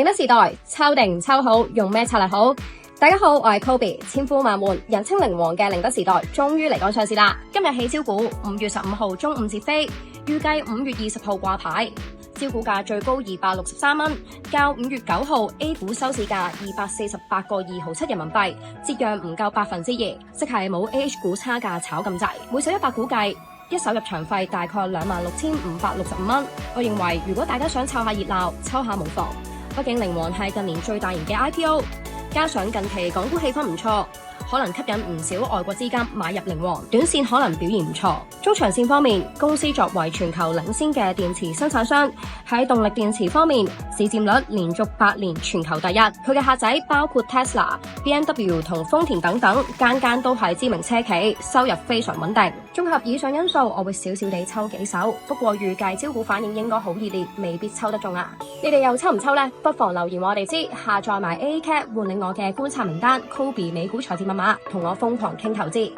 寧德時代抽定唔抽好，用咩策略好？大家好，我係 Kobe， 千呼萬喚，人稱寧王嘅寧德時代終於嚟港上市啦！今日起招股，5月15號中午截飛，預計5月20號掛牌。招股價最高263蚊，較5月9號 A 股收市價248個2毫7人民幣，折讓唔夠2%，即係冇 AH 股差價炒咁滯。每手100股計，一手入場費大概26,565蚊。我認為如果大家想湊下熱鬧，抽下無妨。畢竟寧王係近年最大型嘅 IPO， 加上近期港股氣氛唔錯，可能吸引唔少外國資金買入寧王，短線可能表現唔錯。中長線方面，公司作為全球領先嘅電池生產商，喺動力電池方面市佔率連續8年全球第一。佢嘅客仔包括 Tesla、BMW 同豐田等等，間都係知名車企，收入非常穩定。綜合以上因素，我會少地抽幾手，不過預計招股反應應該好熱烈，未必抽得中啊！你哋又抽唔抽呢？不妨留言話我哋知，下載埋 AACAP 換領我嘅觀察名單 Kobe 美股財智密碼，同我瘋狂傾投資。